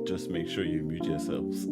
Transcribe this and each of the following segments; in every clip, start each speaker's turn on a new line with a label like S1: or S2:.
S1: Just make sure you mute yourselves.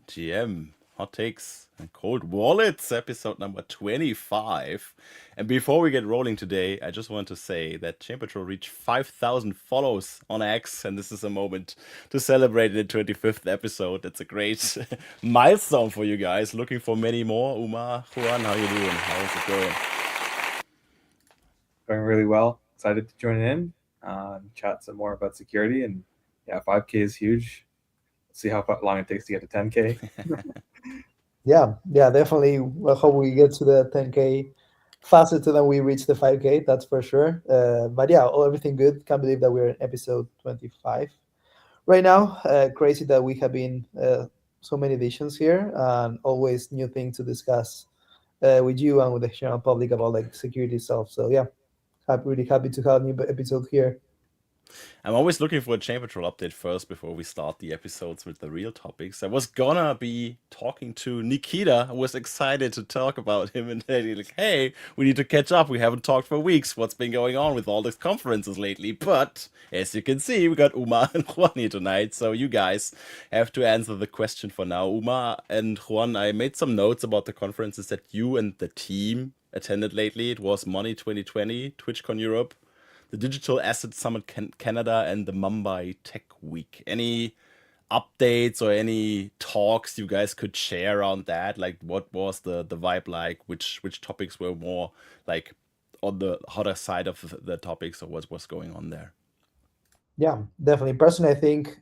S1: GM, hot takes and cold wallets, episode number 25. And before we get rolling today, I just want to say that Chain Patrol reached 5,000 follows on X, and this is a moment to celebrate the 25th episode. It's a great milestone for you guys. Looking for many more. Umar, Juan, how you doing? How's it going?
S2: Going really well. Excited to join in, chat some more about security, and yeah, 5K is huge. See how long it takes to get to 10K.
S3: Yeah, definitely. I hope we get to the 10K faster than we reach the 5K. That's for sure. But yeah, everything good. Can't believe that we're in episode 25 right now. Crazy that we have been so many editions here, and always new things to discuss with you and with the general public about like security itself. So yeah, really happy to have a new episode here.
S1: I'm always looking for a Chain Patrol update first before we start the episodes with the real topics. I was gonna be talking to Nikita. I was excited to talk about him, and then like, hey, we need to catch up. We haven't talked for weeks. What's been going on with all these conferences lately? But as you can see, we got Umar and Juan here tonight, so you guys have to answer the question for now. Umar and Juan, I made some notes about the conferences that you and the team attended lately. It was Money 2020, TwitchCon Europe, the Digital Asset Summit Canada, and the Mumbai Tech Week. Any updates or any talks you guys could share around that? Like, what was the vibe like? Which topics were more like on the hotter side of the topics, or what was going on there?
S3: Yeah, definitely. Personally, I think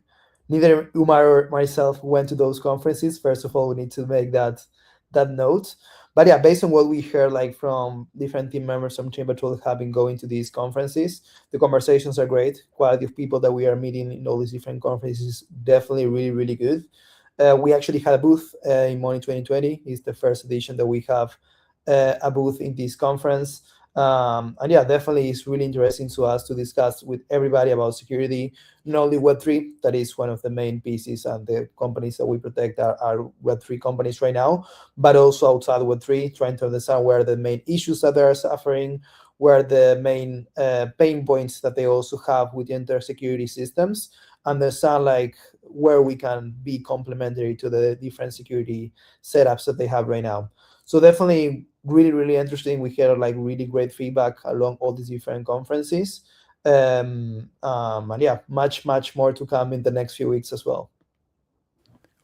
S3: neither Umar or myself went to those conferences. First of all, we need to make that note. But yeah, based on what we heard, like from different team members from Chamber Tool have been going to these conferences, the conversations are great. Quality of people that we are meeting in all these different conferences is definitely really, really good. We actually had a booth in Money 2020. It's the first edition that we have a booth in this conference. And yeah, definitely it's really interesting to us to discuss with everybody about security, not only Web3, that is one of the main pieces, and the companies that we protect are Web3 companies right now, but also outside Web3, trying to understand where the main issues that they are suffering, where the main pain points that they also have within their security systems, understand like where we can be complementary to the different security setups that they have right now. So definitely really, really interesting. We had like really great feedback along all these different conferences. And yeah, much more to come in the next few weeks as well.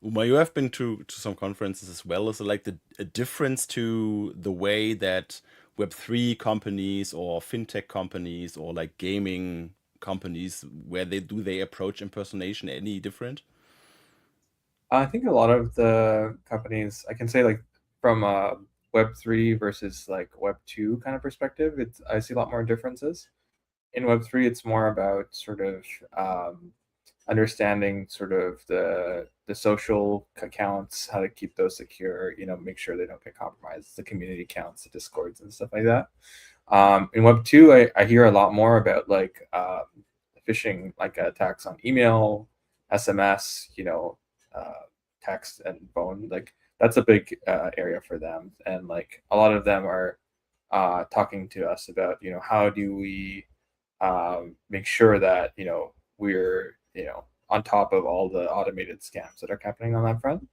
S1: Uma, you have been to some conferences as well. Is it like a difference to the way that Web3 companies or fintech companies or like gaming companies, where they approach impersonation any different?
S2: I think a lot of the companies, I can say like from Web3 versus like Web2 kind of perspective, I see a lot more differences. In Web3, it's more about sort of understanding sort of the social accounts, how to keep those secure, make sure they don't get compromised, the community accounts, the discords and stuff like that. In Web2, I hear a lot more about like phishing, like attacks on email, SMS, text and phone. Like that's a big area for them, and like a lot of them are talking to us about how do we make sure that we're on top of all the automated scams that are happening on that front,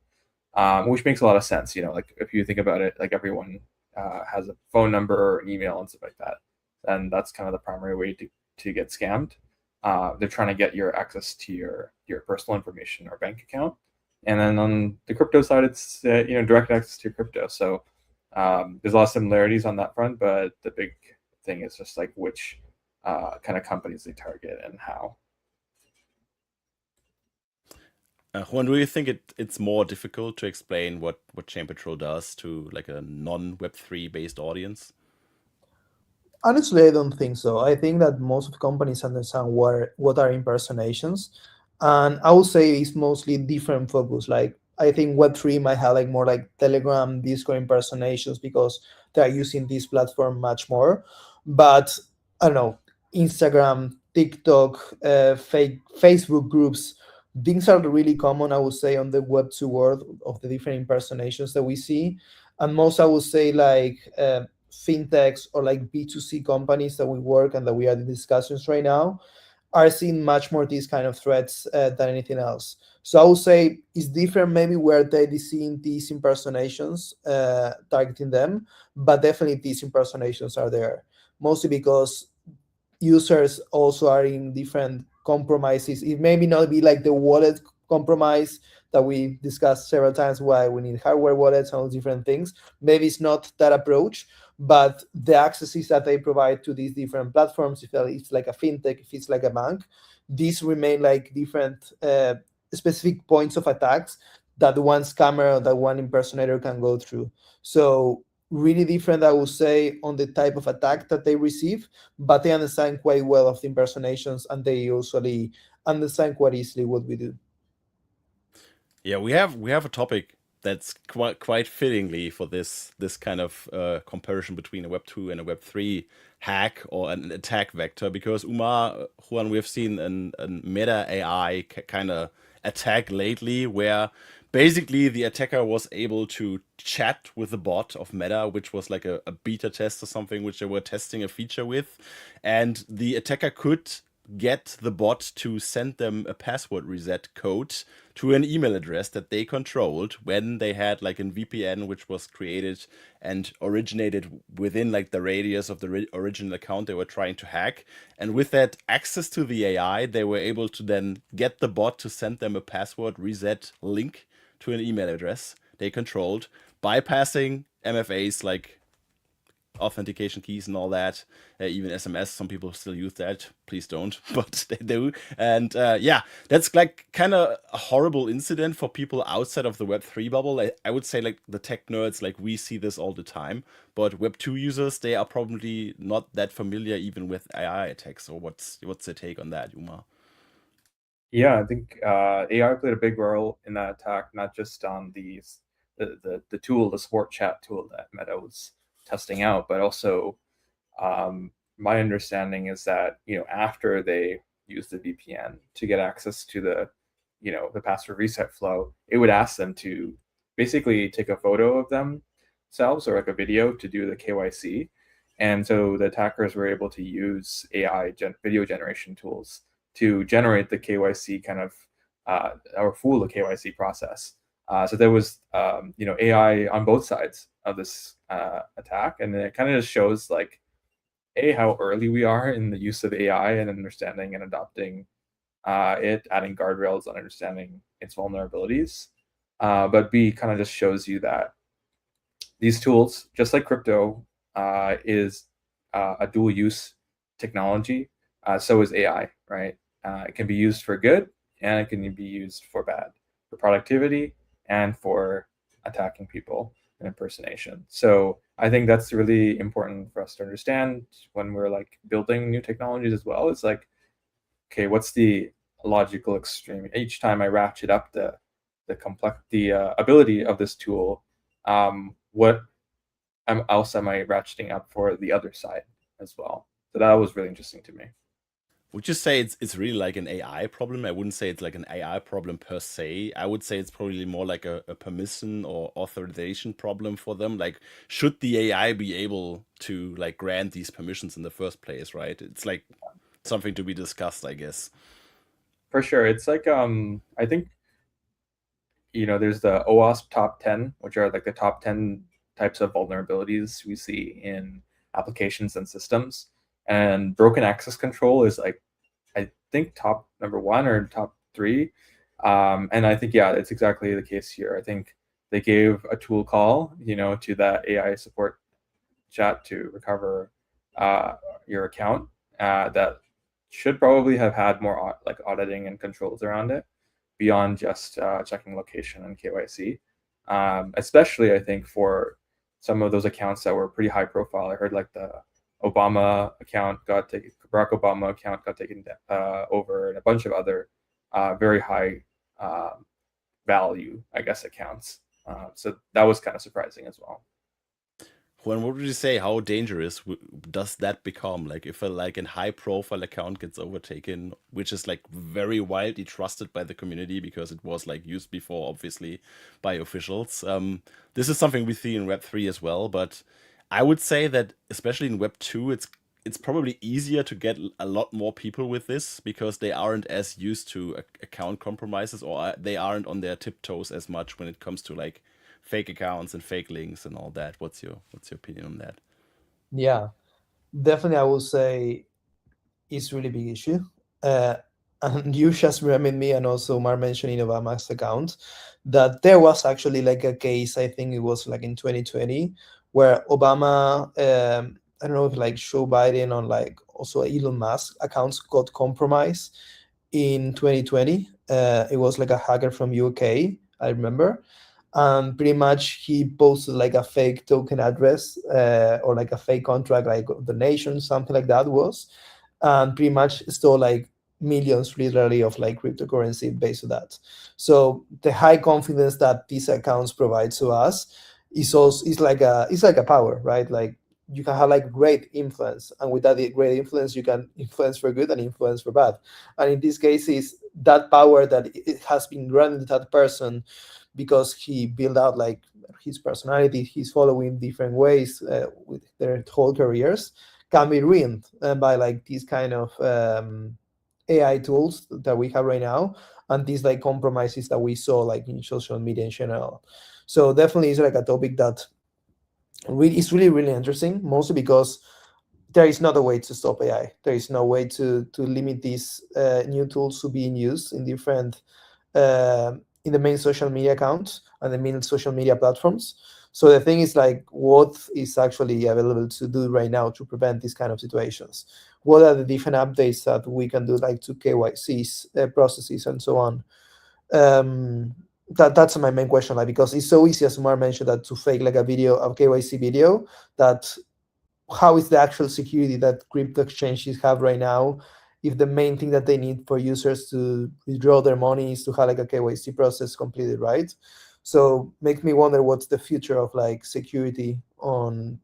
S2: which makes a lot of sense. Like if you think about it, like everyone has a phone number or an email and stuff like that, and that's kind of the primary way to get scammed. they're trying to get your access to your personal information or bank account. And then on the crypto side, it's direct access to your crypto. So there's a lot of similarities on that front, but the big thing is just like which kind of companies they target and how.
S1: Juan, do you think it's more difficult to explain what Chain Patrol does to like a non-Web3 based audience?
S3: Honestly, I don't think so. I think that most of companies understand what are impersonations, and I would say it's mostly different focus. Like I think Web3 might have like more like Telegram, Discord impersonations because they are using this platform much more. But I don't know, Instagram, TikTok, fake Facebook groups. Things are really common, I would say, on the Web2 world of the different impersonations that we see, and most I would say like. Fintechs or like B2C companies that we work and that we are in discussions right now are seeing much more these kind of threats than anything else. So I would say it's different maybe where they're seeing these impersonations targeting them, but definitely these impersonations are there, mostly because users also are in different compromises. It may not be like the wallet compromise that we discussed several times, why we need hardware wallets and all different things. Maybe it's not that approach, but the accesses that they provide to these different platforms, if it's like a fintech, if it's like a bank, these remain like different specific points of attacks that one scammer or that one impersonator can go through. So really different, I would say, on the type of attack that they receive, but they understand quite well of the impersonations and they usually understand quite easily what we do.
S1: Yeah, we have a topic that's quite fittingly for this kind of comparison between a Web2 and a Web3 hack or an attack vector, because Umar, Juan, we've seen a Meta AI kind of attack lately where basically the attacker was able to chat with the bot of Meta, which was like a beta test or something, which they were testing a feature with, and the attacker could get the bot to send them a password reset code to an email address that they controlled when they had like a VPN which was created and originated within like the radius of the original account they were trying to hack. And with that access to the AI, they were able to then get the bot to send them a password reset link to an email address they controlled, bypassing MFAs like authentication keys and all that, even SMS. Some people still use that. Please don't, but they do. And yeah, that's like kind of a horrible incident for people outside of the Web3 bubble. I would say like the tech nerds, like we see this all the time, but Web2 users, they are probably not that familiar even with AI attacks. So what's the take on that, Umar?
S2: Yeah, I think AI played a big role in that attack, not just on the tool, the support chat tool that Meta was testing out, but also my understanding is that after they used the VPN to get access to the password reset flow, it would ask them to basically take a photo of themselves or like a video to do the KYC. And so the attackers were able to use AI video generation tools to generate the KYC kind of or fool the KYC process. So there was AI on both sides of this attack, and it kind of just shows like how early we are in the use of AI and understanding and adopting it, adding guardrails on understanding its vulnerabilities. But B, kind of just shows you that these tools, just like crypto, is a dual use technology. So is AI, right? It can be used for good and it can be used for bad, for productivity and for attacking people and impersonation. So I think that's really important for us to understand when we're like building new technologies as well. It's like, okay, what's the logical extreme? Each time I ratchet up the ability of this tool, what else am I ratcheting up for the other side as well? So that was really interesting to me.
S1: Would you say it's really like an AI problem? I wouldn't say it's like an AI problem per se. I would say it's probably more like a permission or authorization problem for them. Like, should the AI be able to like grant these permissions in the first place, right? It's like something to be discussed, I guess.
S2: For sure. It's like I think there's the OWASP top 10, which are like the top 10 types of vulnerabilities we see in applications and systems. And broken access control is like I think top number 1 or top 3. And I think, yeah, it's exactly the case here. I think they gave a tool call, to that AI support chat to recover your account that should probably have had more like auditing and controls around it beyond just checking location and KYC. Especially, I think, for some of those accounts that were pretty high profile. I heard like the Obama account got taken, Barack Obama account got taken over, and a bunch of other very high value, I guess, accounts. So that was kind of surprising as well.
S1: Juan, what would you say? How dangerous does that become? Like, if a high profile account gets overtaken, which is like very widely trusted by the community because it was like used before, obviously, by officials. This is something we see in Web3 as well, but I would say that especially in Web2, it's probably easier to get a lot more people with this because they aren't as used to account compromises, or they aren't on their tiptoes as much when it comes to like fake accounts and fake links and all that. What's your opinion on that?
S3: Yeah, definitely. I would say it's really big issue. And you just reminded me, and also Mar mentioning Obama's account, that there was actually like a case, I think it was like in 2020, where Obama, I don't know if like Joe Biden or like also Elon Musk accounts got compromised in 2020. It was like a hacker from UK, I remember. And pretty much he posted like a fake token address or like a fake contract, like donation, something like that was, and pretty much stole like millions literally of like cryptocurrency based on that. So the high confidence that these accounts provide to us is also is like a power, right? Like you can have like great influence, and with that great influence you can influence for good and influence for bad. And in this case is that power that it has been granted to that person because he built out like his personality, he's following different ways with their whole careers, can be ruined by like these kind of AI tools that we have right now, and these like compromises that we saw like in social media in general. So definitely it's like a topic that really is really interesting, mostly because there is not a way to stop AI. There is no way to limit these new tools to being used in different in the main social media accounts and the main social media platforms. So the thing is like, what is actually available to do right now to prevent these kind of situations? What are the different updates that we can do, like to KYCs processes and so on? That's my main question, like because it's so easy, as Umar mentioned, that to fake like a KYC video. That how is the actual security that crypto exchanges have right now if the main thing that they need for users to withdraw their money is to have like a KYC process completed, right? So makes me wonder what's the future of like security on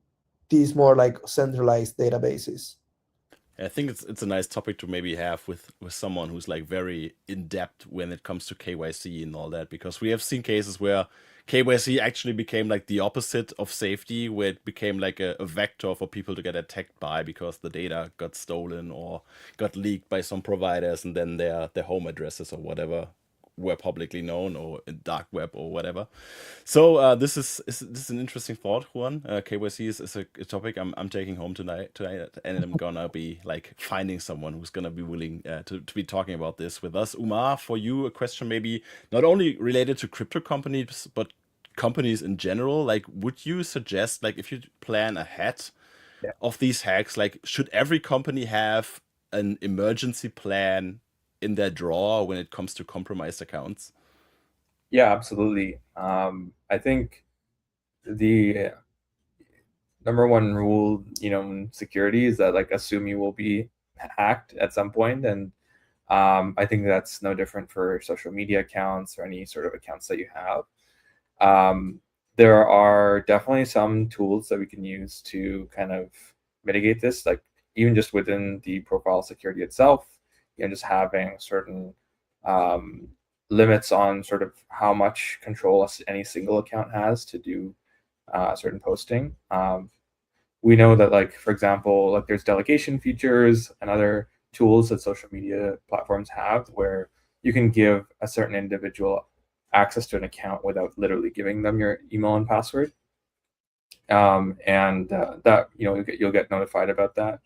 S3: these more like centralized databases.
S1: I think it's a nice topic to maybe have with someone who's like very in depth when it comes to KYC and all that, because we have seen cases where KYC actually became like the opposite of safety, where it became like a vector for people to get attacked by because the data got stolen or got leaked by some providers, and then their home addresses or whatever were publicly known, or in dark web or whatever. So this is an interesting thought, Juan. KYC is a topic I'm taking home tonight, and I'm gonna be like finding someone who's gonna be willing to be talking about this with us. Umar, for you, a question maybe not only related to crypto companies but companies in general. Like, would you suggest, like, if you plan ahead
S2: Yeah.
S1: of these hacks, like, should every company have an emergency plan in their drawer when it comes to compromised accounts?
S2: Yeah, absolutely. I think the number one rule, in security is that like assume you will be hacked at some point, and I think that's no different for social media accounts or any sort of accounts that you have. There are definitely some tools that we can use to kind of mitigate this, like even just within the profile security itself, just having certain limits on sort of how much control any single account has to do certain posting. We know that, like, for example, like there's delegation features and other tools that social media platforms have where you can give a certain individual access to an account without literally giving them your email and password. And that, you'll get notified about that.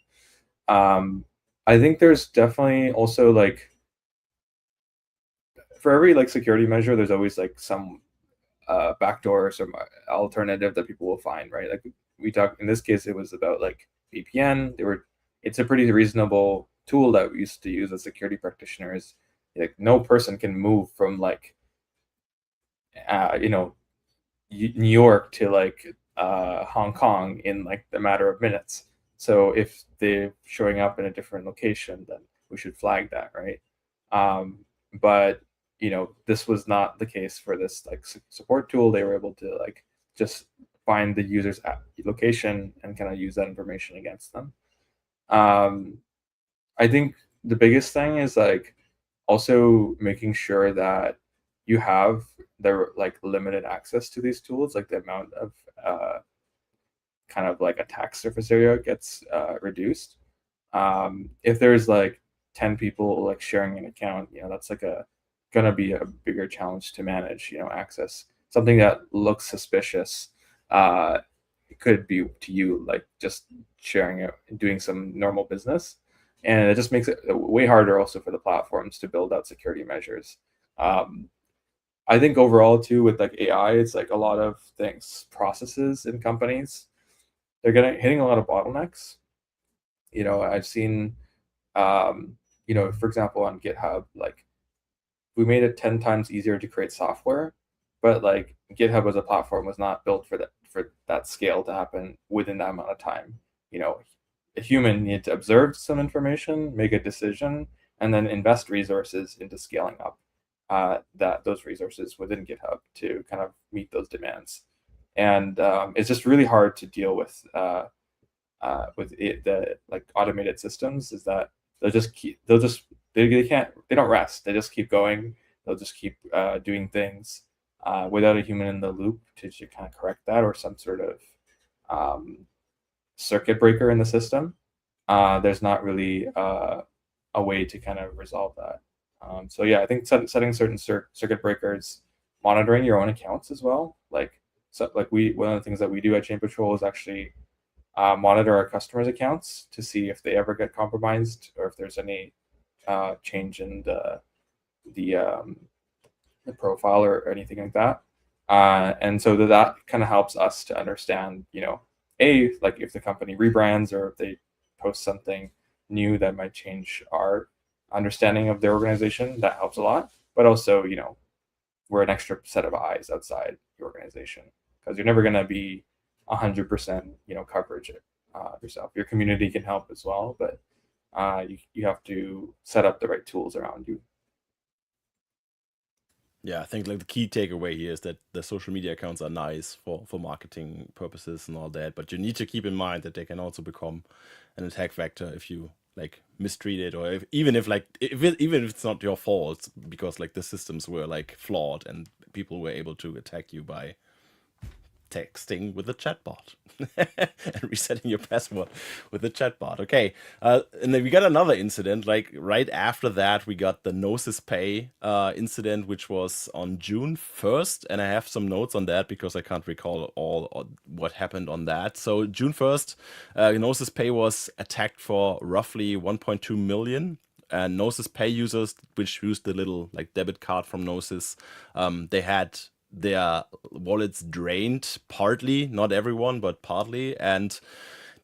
S2: I think there's definitely also like for every like security measure, there's always like some backdoor or some alternative that people will find, right? Like we talked in this case, it was about like VPN. It's a pretty reasonable tool that we used to use as security practitioners. Like no person can move from like New York to like Hong Kong in like a matter of minutes. So if they're showing up in a different location, then we should flag that, right? But this was not the case for this like support tool. They were able to like just find the user's location and kind of use that information against them. I think the biggest thing is like also making sure that you have the like limited access to these tools, like the amount of kind of like attack surface area gets reduced. If there's like 10 people like sharing an account, that's like gonna be a bigger challenge to manage, access. Something that looks suspicious it could be to you like just sharing it, doing some normal business. And it just makes it way harder also for the platforms to build out security measures. I think overall too with like AI, it's like a lot of things, processes in companies, they're hitting a lot of bottlenecks. I've seen, for example, on GitHub, like we made it 10 times easier to create software, but like GitHub as a platform was not built for that scale to happen within that amount of time. A human needed to observe some information, make a decision, and then invest resources into scaling up those resources within GitHub to kind of meet those demands. And it's just really hard to deal with the like automated systems. Is that they don't rest. They just keep going. They'll just keep doing things without a human in the loop to kind of correct that, or some sort of circuit breaker in the system. There's not really a way to kind of resolve that. So yeah, I think setting certain circuit breakers, monitoring your own accounts as well. One of the things that we do at Chain Patrol is actually monitor our customers' accounts to see if they ever get compromised or if there's any change in the profile or anything like that. And so that kind of helps us to understand, like if the company rebrands or if they post something new that might change our understanding of their organization, that helps a lot. But also, we're an extra set of eyes outside the organization, because you're never going to be 100%, coverage yourself. Your community can help as well, but you have to set up the right tools around you.
S1: Yeah, I think like the key takeaway here is that the social media accounts are nice for marketing purposes and all that, but you need to keep in mind that they can also become an attack vector if you like mistreat it, or even if it's not your fault, because like the systems were like flawed and people were able to attack you by texting with a chatbot and resetting your password with a chatbot. Okay, and then we got another incident. Like right after that, we got the Gnosis Pay incident, which was on June 1st, and I have some notes on that because I can't recall all what happened on that. So June 1st, Gnosis Pay was attacked for roughly 1.2 million. And Gnosis Pay users, which used the little like debit card from Gnosis, they had their wallets drained partly, not everyone, but partly. And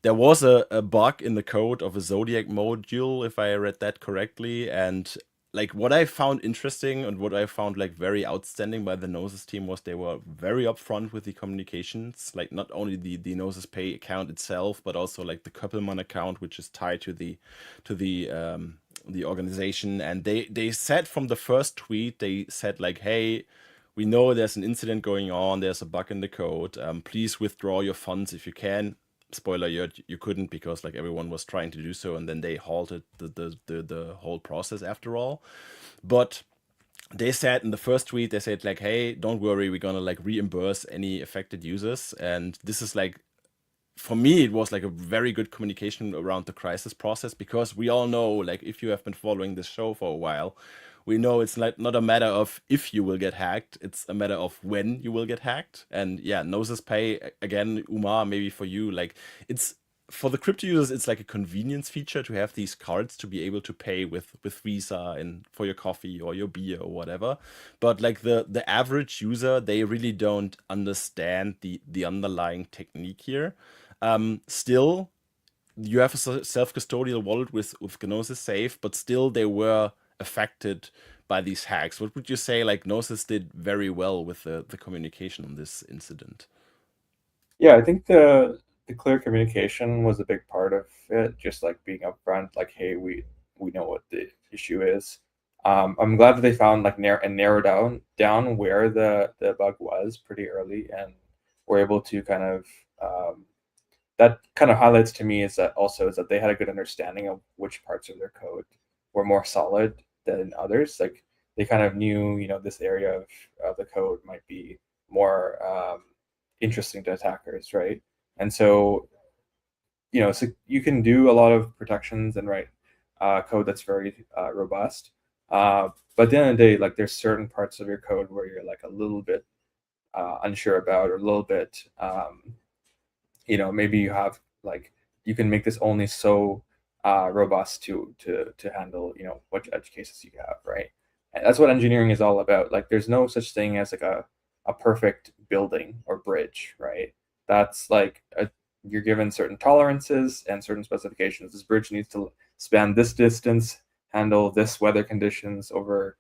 S1: there was a bug in the code of a Zodiac module, if I read that correctly. And like what I found interesting and what I found like very outstanding by the Gnosis team was they were very upfront with the communications, like not only the Gnosis Pay account itself, but also like the Köppelmann account, which is tied to the organization. And they said from the first tweet, they said like, hey, we know there's an incident going on, there's a bug in the code, please withdraw your funds if you can. Spoiler alert, you couldn't, because like everyone was trying to do so, and then they halted the whole process after all. But they said in the first tweet, they said like, hey, don't worry, we're gonna like reimburse any affected users. And this is like, for me, it was like a very good communication around the crisis process, because we all know, like if you have been following this show for a while, we know it's like not a matter of if you will get hacked, it's a matter of when you will get hacked. And yeah, Gnosis Pay, again, Umar, maybe for you, like it's for the crypto users, it's like a convenience feature to have these cards to be able to pay with Visa and for your coffee or your beer or whatever. But like the average user, they really don't understand the underlying technique here. Still, you have a self-custodial wallet with Gnosis Safe, but still they were affected by these hacks. What would you say like Gnosis did very well with the communication on this incident?
S2: Yeah, I think the clear communication was a big part of it. Just like being upfront, like, hey, we know what the issue is. I'm glad that they found like narrow down where the bug was pretty early, and were able to kind of that kind of highlights to me is that they had a good understanding of which parts of their code were more solid than others. Like they kind of knew, this area of the code might be more interesting to attackers, right? And so, so you can do a lot of protections and write code that's very robust. But at the end of the day, like there's certain parts of your code where you're like a little bit unsure about, or a little bit, maybe you have like, you can make this only so robust to handle, what edge cases you have, right? And that's what engineering is all about. Like there's no such thing as like a perfect building or bridge, right? That's like you're given certain tolerances and certain specifications. This bridge needs to span this distance, handle this weather conditions over,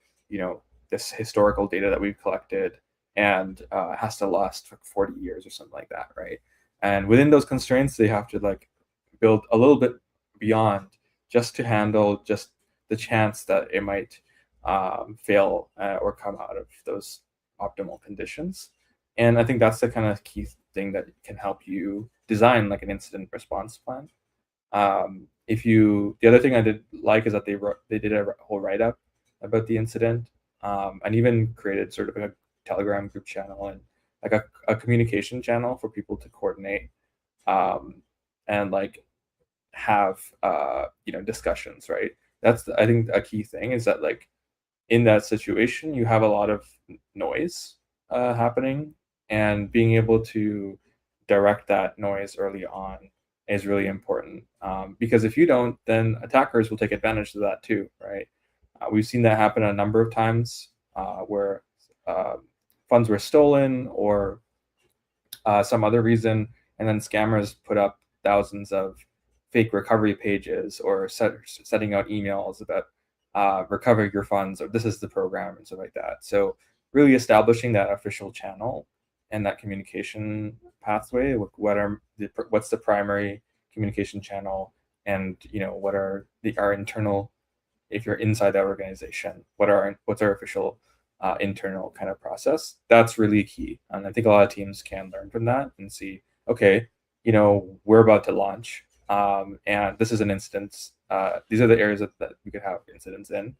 S2: this historical data that we've collected, and has to last for 40 years or something like that, right? And within those constraints, they have to like build a little bit beyond, just to handle just the chance that it might fail or come out of those optimal conditions. And I think that's the kind of key thing that can help you design like an incident response plan. The other thing I did like is that they did a whole write-up about the incident, and even created sort of a Telegram group channel and like a communication channel for people to coordinate and like have discussions, right? That's I think a key thing is that like in that situation you have a lot of noise happening, and being able to direct that noise early on is really important, because if you don't, then attackers will take advantage of that too, right? We've seen that happen a number of times where funds were stolen or some other reason, and then scammers put up thousands of fake recovery pages or setting out emails about recover your funds, or this is the program, and stuff like that. So really establishing that official channel and that communication pathway, what's the primary communication channel, and what are our internal, if you're inside that organization, what's our official internal kind of process. That's really key, and I think a lot of teams can learn from that and see, okay, we're about to launch, and this is an instance. These are the areas that we could have incidents in.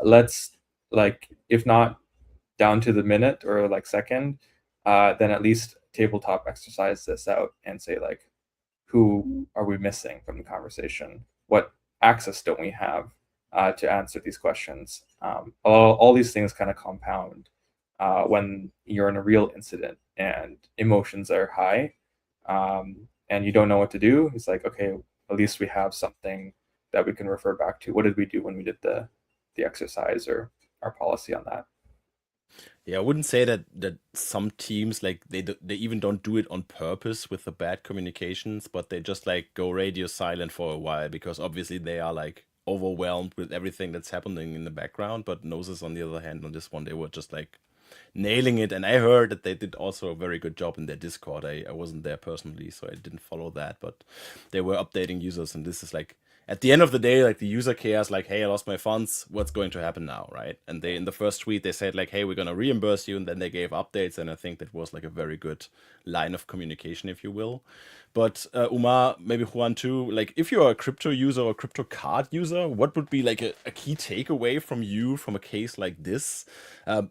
S2: Let's, like, if not down to the minute or like second, then at least tabletop exercise this out and say, like, who are we missing from the conversation? What access don't we have to answer these questions? All these things kind of compound when you're in a real incident and emotions are high, and you don't know what to do. It's like, okay, at least we have something that we can refer back to. What did we do when we did the exercise, or our policy on that?
S1: Yeah, I wouldn't say that some teams like they even don't do it on purpose with the bad communications, but they just like go radio silent for a while because obviously they are like overwhelmed with everything that's happening in the background. But Gnosis, on the other hand, on this one, they were just like nailing it. And I heard that they did also a very good job in their Discord. I wasn't there personally, so I didn't follow that, but they were updating users, and this is like at the end of the day, like the user cares, like, hey, I lost my funds. What's going to happen now, right? And they, in the first tweet, they said like, hey, we're gonna reimburse you, and then they gave updates, and I think that was like a very good line of communication, if you will. But Umar, maybe Juan too, like if you're a crypto user or crypto card user, what would be like a key takeaway from you from a case like this?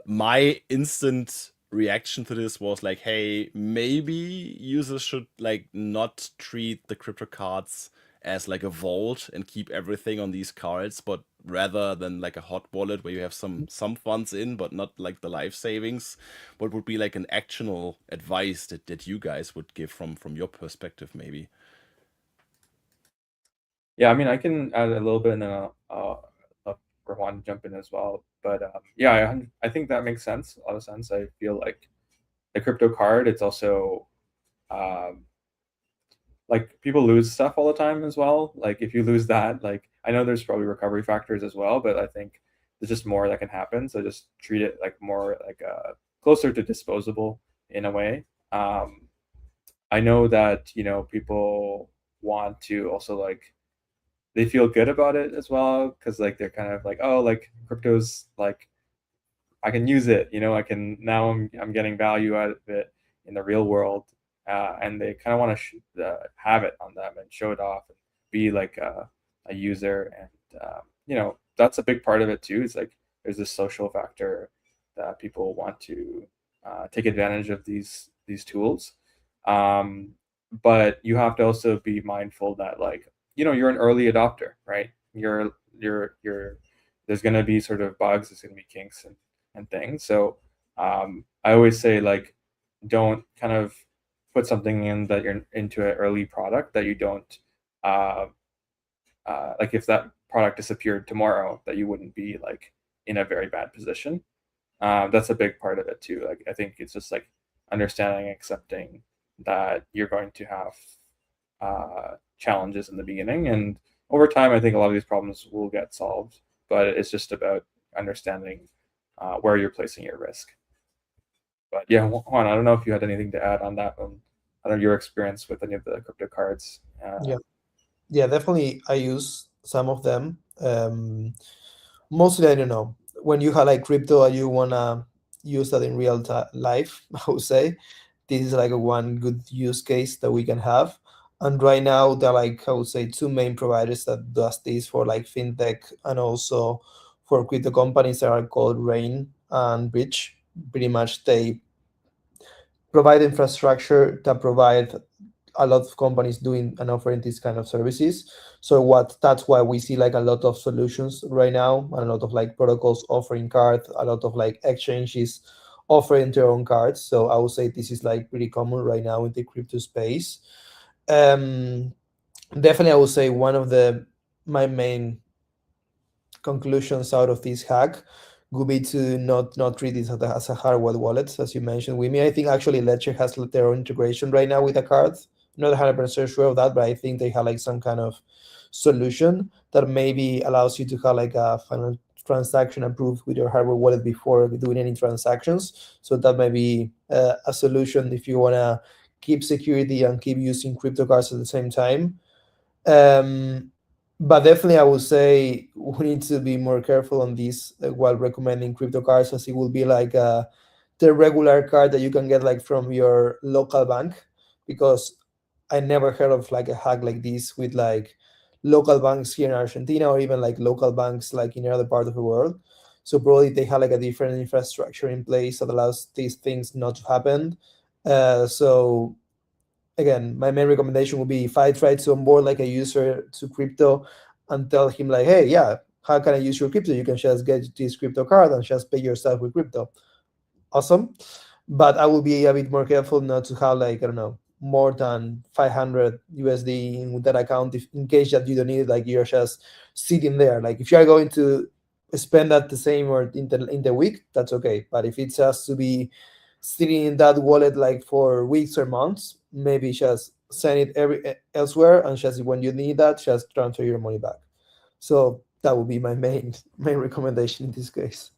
S1: My instant reaction to this was like, hey, maybe users should like not treat the crypto cards as like a vault and keep everything on these cards, but rather than like a hot wallet where you have some funds in, but not like the life savings. What would be like an actionable advice that you guys would give from your perspective, maybe?
S2: Yeah, I mean, I can add a little bit, and then Rohan jump in as well. But yeah, I think that makes sense. A lot of sense. I feel like the crypto card, it's also um, like people lose stuff all the time as well. Like if you lose that, like I know there's probably recovery factors as well, but I think there's just more that can happen. So just treat it like more like closer to disposable in a way. I know that people want to also like they feel good about it as well because like they're kind of like, oh, like crypto's like I can use it, I can now I'm getting value out of it in the real world, and they kind of want to have it on them and show it off and be like a user, and that's a big part of it too. It's like there's this social factor that people want to take advantage of these tools, but you have to also be mindful that like you're an early adopter, right? You're there's going to be sort of bugs, there's going to be kinks and things. So I always say like don't kind of put something in that you're into an early product that you don't like if that product disappeared tomorrow that you wouldn't be like in a very bad position. That's a big part of it too. Like I think it's just like understanding, accepting that you're going to have challenges in the beginning, and over time I think a lot of these problems will get solved, but it's just about understanding where you're placing your risk. But yeah, Juan, I don't know if you had anything to add on that one. I don't know your experience with any of the crypto cards.
S3: Yeah, definitely. I use some of them. Mostly, I don't know. When you have like crypto and you wanna use that in real life, I would say this is like a one good use case that we can have. And right now, there are like I would say two main providers that does this for like fintech and also for crypto companies that are called Rain and Bridge. Pretty much, they provide infrastructure that provide a lot of companies doing and offering these kind of services. So that's why we see like a lot of solutions right now and a lot of like protocols offering cards, a lot of like exchanges offering their own cards. So I would say this is like pretty common right now in the crypto space. um Definitely I would say one of the my main conclusions out of this hack would be to not treat this as a hardware wallet, as you mentioned with me. I think actually Ledger has their own integration right now with a card. Not 100% sure of that, but I think they have like some kind of solution that maybe allows you to have like a final transaction approved with your hardware wallet before doing any transactions. So that may be a solution if you want to keep security and keep using crypto cards at the same time. um, but definitely, I would say we need to be more careful on this while recommending crypto cards, as it will be like the regular card that you can get like from your local bank. Because I never heard of like a hack like this with like local banks here in Argentina or even like local banks like in other part of the world. So probably they have like a different infrastructure in place that allows these things not to happen. So again, my main recommendation would be if I try to onboard like a user to crypto and tell him like, hey, yeah, how can I use your crypto? You can just get this crypto card and just pay yourself with crypto. Awesome. But I will be a bit more careful not to have like, I don't know, more than 500 USD in that account if, in case that you don't need it, like you're just sitting there. Like if you are going to spend that the same or in the week, that's okay. But if it has to be sitting in that wallet like for weeks or months, maybe just send it elsewhere and just when you need that, just transfer your money back. So that would be my main recommendation in this case.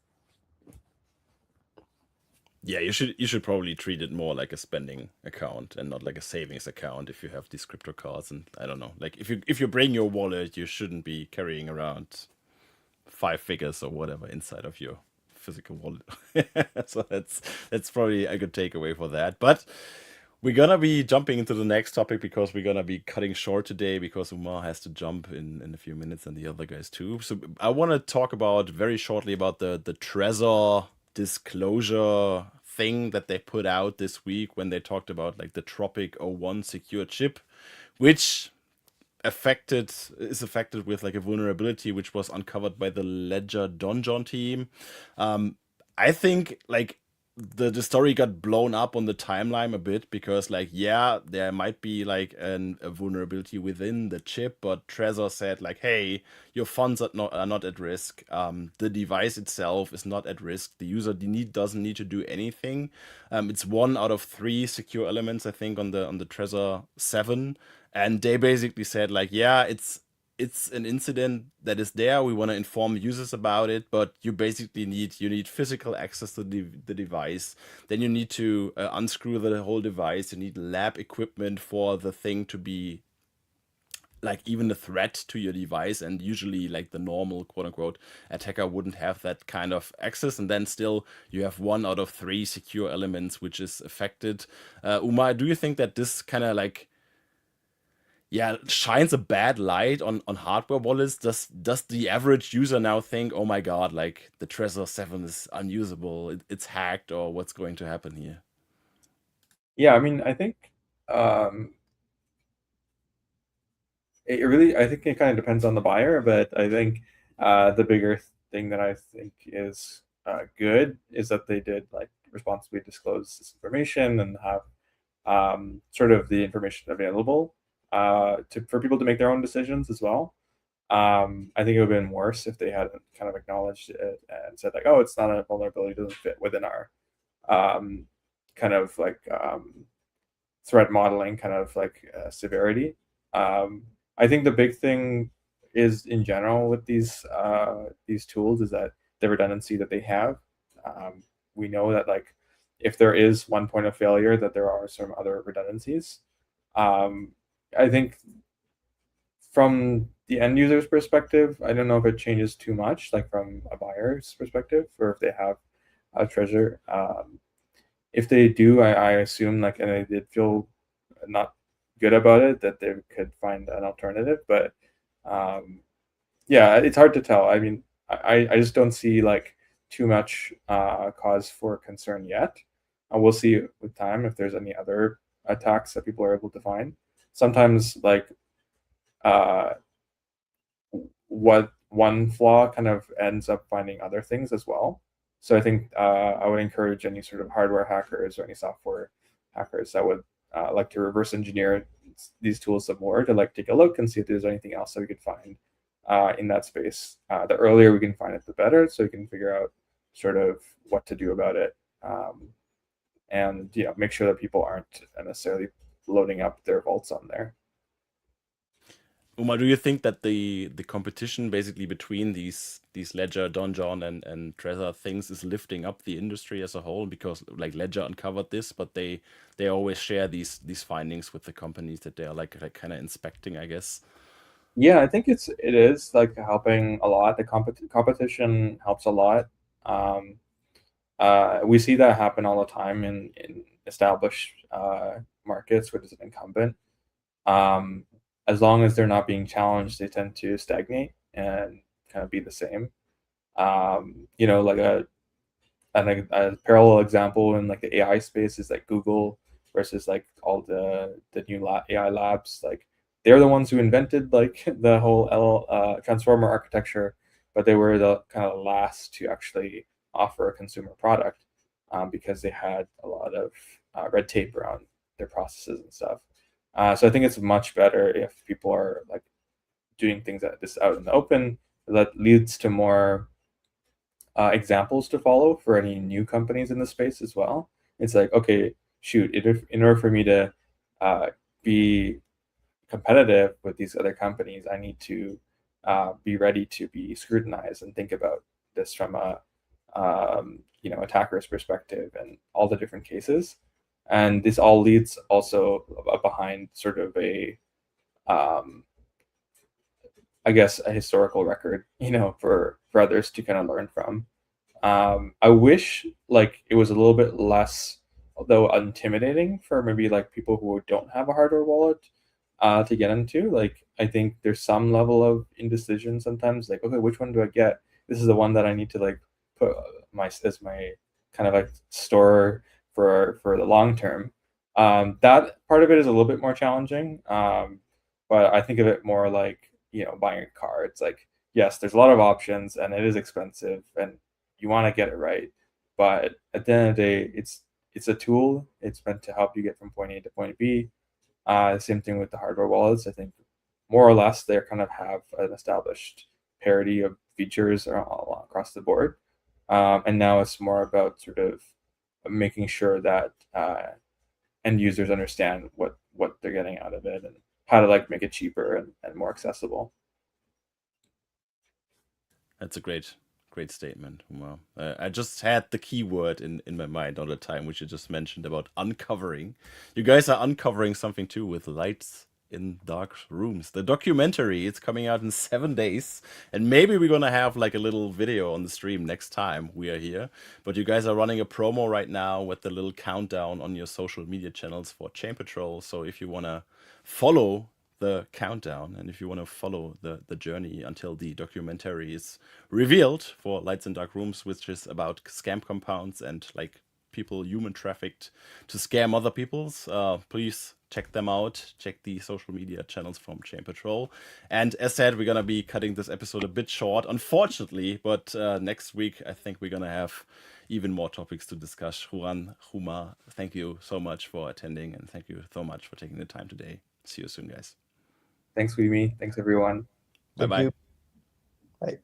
S1: Yeah, you should probably treat it more like a spending account and not like a savings account if you have these crypto cards. And I don't know, like if you bring your wallet, you shouldn't be carrying around 5 figures or whatever inside of your physical wallet. So that's probably a good takeaway for that. But we're gonna be jumping into the next topic because we're gonna be cutting short today because Umar has to jump in a few minutes and the other guys too. So I want to talk about very shortly about the Trezor disclosure thing that they put out this week when they talked about like the Tropic 01 secure chip, which is affected with like a vulnerability which was uncovered by the Ledger Donjon team. I think like the story got blown up on the timeline a bit because like yeah there might be like a vulnerability within the chip, but Trezor said like, hey, your funds are not at risk, the device itself is not at risk, the user doesn't need to do anything. It's 1 out of 3 secure elements I think on the Trezor 7, and they basically said like, yeah, it's an incident that is there. We want to inform users about it, but you basically need physical access to the device. Then you need to unscrew the whole device. You need lab equipment for the thing to be like even a threat to your device, and usually like the normal quote unquote attacker wouldn't have that kind of access. And then still you have 1 out of 3 secure elements which is affected. Umar, do you think that this kind of like, yeah, shines a bad light on hardware wallets? Does the average user now think, oh my god, like the Trezor 7 is unusable, it's hacked, or what's going to happen here?
S2: Yeah, I mean, I think um, I think it kind of depends on the buyer, but I think the bigger thing that I think is good is that they did like responsibly disclose this information and have sort of the information available for people to make their own decisions as well. I think it would have been worse if they hadn't kind of acknowledged it and said like, oh, it's not a vulnerability, doesn't fit within our kind of like threat modeling kind of like severity. I think the big thing is in general with these tools is that the redundancy that they have. We know that like if there is one point of failure, that there are some other redundancies. I think from the end user's perspective, I don't know if it changes too much, like from a buyer's perspective, or if they have a Trezor. If they do, I assume like, and I did feel not good about it, that they could find an alternative. But yeah, it's hard to tell. I mean, I just don't see like too much cause for concern yet. We'll see with time if there's any other attacks that people are able to find. Sometimes like what one flaw kind of ends up finding other things as well. So I think I would encourage any sort of hardware hackers or any software hackers that would like to reverse engineer these tools some more to like take a look and see if there's anything else that we could find in that space. The earlier we can find it, the better, so we can figure out sort of what to do about it, and make sure that people aren't necessarily loading up their vaults on there.
S1: Umar, do you think that the competition basically between these Ledger, Donjon, and Trezor things is lifting up the industry as a whole? Because like Ledger uncovered this, but they always share these findings with the companies that they are like kind of inspecting, I guess.
S2: Yeah, I think it is like helping a lot. The competition helps a lot. We see that happen all the time in established markets where there's an incumbent. As long as they're not being challenged, they tend to stagnate and kind of be the same. Like a parallel example in like the AI space is like Google versus like all the new AI labs. Like they're the ones who invented like the whole transformer architecture, but they were the kind of last to actually offer a consumer product because they had a lot of red tape around their processes and stuff. So I think it's much better if people are like doing things like this out in the open. That leads to more examples to follow for any new companies in the space as well. It's like, okay, shoot, in order for me to be competitive with these other companies, I need to be ready to be scrutinized and think about this from a attacker's perspective and all the different cases. And this all leads also behind sort of a I guess a historical record, for others to kind of learn from. I wish like it was a little bit less, though, intimidating for maybe like people who don't have a hardware wallet to get into. Like I think there's some level of indecision sometimes. Like, okay, which one do I get? This is the one that I need to like put as my kind of like store for the long term. That part of it is a little bit more challenging, but I think of it more like buying a car. It's like, yes, there's a lot of options and it is expensive and you want to get it right, But at the end of the day, it's a tool. It's meant to help you get from point A to point B. Same thing with the hardware wallets. I think more or less they kind of have an established parity of features all across the board. And now it's more about sort of making sure that end users understand what they're getting out of it and how to like make it cheaper and more accessible.
S1: That's a great statement, Umar. I just had the keyword in my mind all the time, which you just mentioned about uncovering. You guys are uncovering something too with Lights in Dark Rooms. The documentary, it's coming out in 7 days, and maybe we're gonna have like a little video on the stream next time we are here. But you guys are running a promo right now with the little countdown on your social media channels for Chain Patrol. So if you wanna follow the countdown and if you want to follow the journey until the documentary is revealed for Lights in Dark Rooms, which is about scam compounds and like people human trafficked to scam other people's, please check them out. Check the social media channels from Chain Patrol. And as said, we're gonna be cutting this episode a bit short, unfortunately, but next week I think we're gonna have even more topics to discuss. Juan, Huma, thank you so much for attending, and thank you so much for taking the time today. See you soon, guys.
S2: Thanks, Weemy. Thanks, everyone.
S1: Bye
S3: Thank
S1: bye.
S3: you. Bye.